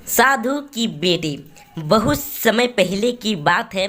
साधु की बेटी। बहुत समय पहले की बात है।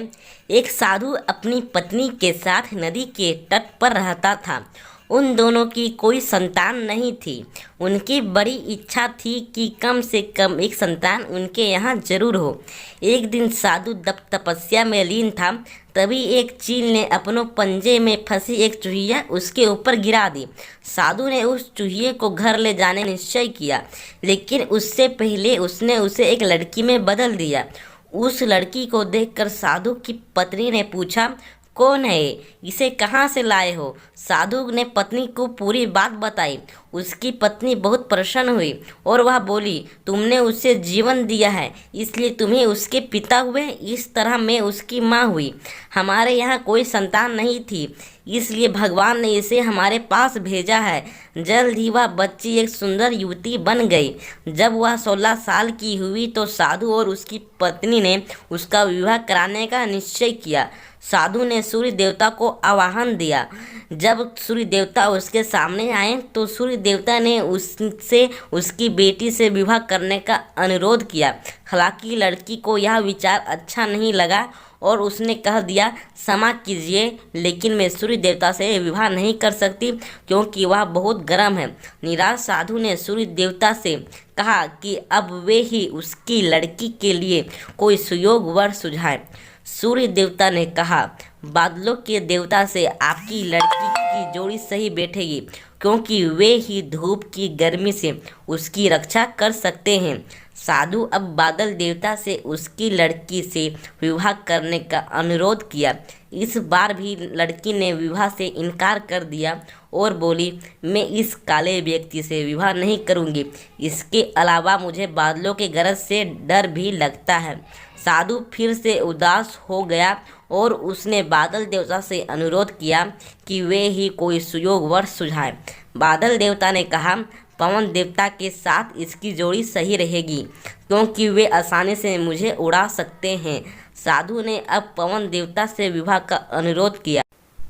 एक साधु अपनी पत्नी के साथ नदी के तट पर रहता था। उन दोनों की कोई संतान नहीं थी। उनकी बड़ी इच्छा थी कि कम से कम एक संतान उनके यहाँ जरूर हो। एक दिन साधु तपस्या में लीन था। तभी एक चील ने अपनों पंजे में फंसी एक चूहिया उसके ऊपर गिरा दी। साधु ने उस चूहिए को घर ले जाने निश्चय किया, लेकिन उससे पहले उसने उसे एक लड़की में बदल दिया। उस लड़की को देखकर साधु की पत्नी ने पूछा, कौन है ये? इसे कहाँ से लाए हो? साधु ने पत्नी को पूरी बात बताई। उसकी पत्नी बहुत प्रसन्न हुई और वह बोली, तुमने उसे जीवन दिया है, इसलिए तुम्हें उसके पिता हुए। इस तरह मैं उसकी माँ हुई। हमारे यहाँ कोई संतान नहीं थी, इसलिए भगवान ने इसे हमारे पास भेजा है। जल्द ही वह बच्ची एक सुंदर युवती बन गई। जब वह 16 साल की हुई तो साधु और उसकी पत्नी ने उसका विवाह कराने का निश्चय किया। साधु ने सूर्य देवता को आवाहन दिया। जब सूर्य देवता उसके सामने आए तो सूर्य देवता ने उससे उसकी बेटी से विवाह करने का अनुरोध किया। हालांकि लड़की को यह विचार अच्छा नहीं लगा और उसने कह दिया, क्षमा कीजिए, लेकिन मैं सूर्य देवता से विवाह नहीं कर सकती क्योंकि वह बहुत गर्म है। निराश साधु ने सूर्य देवता से कहा कि अब वे ही उसकी लड़की के लिए कोई सुयोग वर सुझाएं। सूर्य देवता ने कहा, बादलों के देवता से आपकी लड़की की जोड़ी सही बैठेगी, क्योंकि वे ही धूप की गर्मी से उसकी रक्षा कर सकते हैं। साधु अब बादल देवता से उसकी लड़की से विवाह करने का अनुरोध किया। इस बार भी लड़की ने विवाह से इनकार कर दिया और बोली, मैं इस काले व्यक्ति से विवाह नहीं करूंगी। इसके अलावा मुझे बादलों के गरज से डर भी लगता है। साधु फिर से उदास हो गया और उसने बादल देवता से अनुरोध किया कि वे ही कोई सुयोग वर सुझाएं। बादल देवता ने कहा, पवन देवता के साथ इसकी जोड़ी सही रहेगी, क्योंकि वे आसानी से मुझे उड़ा सकते हैं। साधु ने अब पवन देवता से विवाह का अनुरोध किया।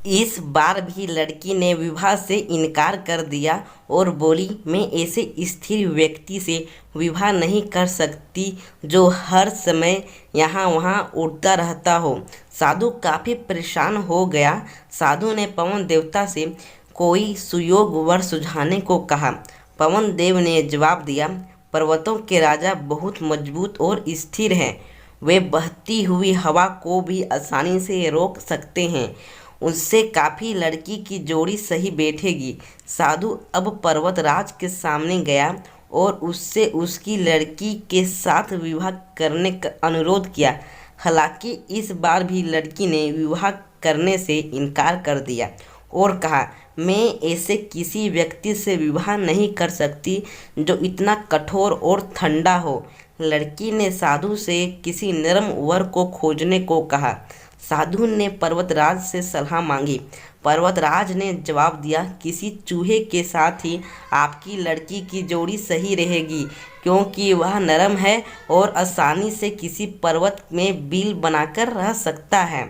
इस बार भी लड़की ने विवाह से इनकार कर दिया और बोली, मैं ऐसे स्थिर व्यक्ति से विवाह नहीं कर सकती जो हर समय यहाँ वहाँ उड़ता रहता हो। साधु काफ़ी परेशान हो गया। साधु ने पवन देवता से कोई सुयोग वर सुझाने को कहा। पवन देव ने जवाब दिया, पर्वतों के राजा बहुत मजबूत और स्थिर हैं। वे बहती हुई हवा को भी आसानी से रोक सकते हैं। उससे काफ़ी लड़की की जोड़ी सही बैठेगी। साधु अब पर्वतराज के सामने गया और उससे उसकी लड़की के साथ विवाह करने का अनुरोध किया। हालांकि इस बार भी लड़की ने विवाह करने से इनकार कर दिया और कहा, मैं ऐसे किसी व्यक्ति से विवाह नहीं कर सकती जो इतना कठोर और ठंडा हो। लड़की ने साधु से किसी नरम वर को खोजने को कहा। साधु ने पर्वतराज से सलाह मांगी। पर्वतराज ने जवाब दिया, किसी चूहे के साथ ही आपकी लड़की की जोड़ी सही रहेगी, क्योंकि वह नरम है और आसानी से किसी पर्वत में बिल बनाकर रह सकता है।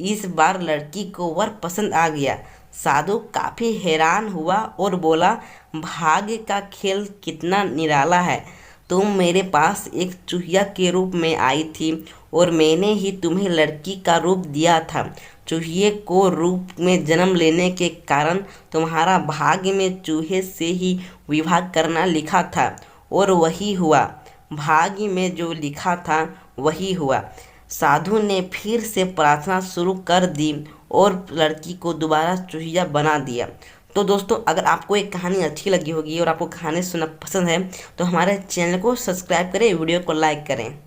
इस बार लड़की को वर पसंद आ गया। साधु काफ़ी हैरान हुआ और बोला, भाग्य का खेल कितना निराला है। तुम मेरे पास एक चूहिया के रूप में आई थी और मैंने ही तुम्हें लड़की का रूप दिया था। चूहिए को रूप में जन्म लेने के कारण तुम्हारा भाग्य में चूहे से ही विवाह करना लिखा था और वही हुआ। भाग्य में जो लिखा था वही हुआ। साधु ने फिर से प्रार्थना शुरू कर दी और लड़की को दोबारा चूहिया बना दिया। तो दोस्तों, अगर आपको एक कहानी अच्छी लगी होगी और आपको कहानी सुनना पसंद है तो हमारे चैनल को सब्सक्राइब करें, वीडियो को लाइक करें।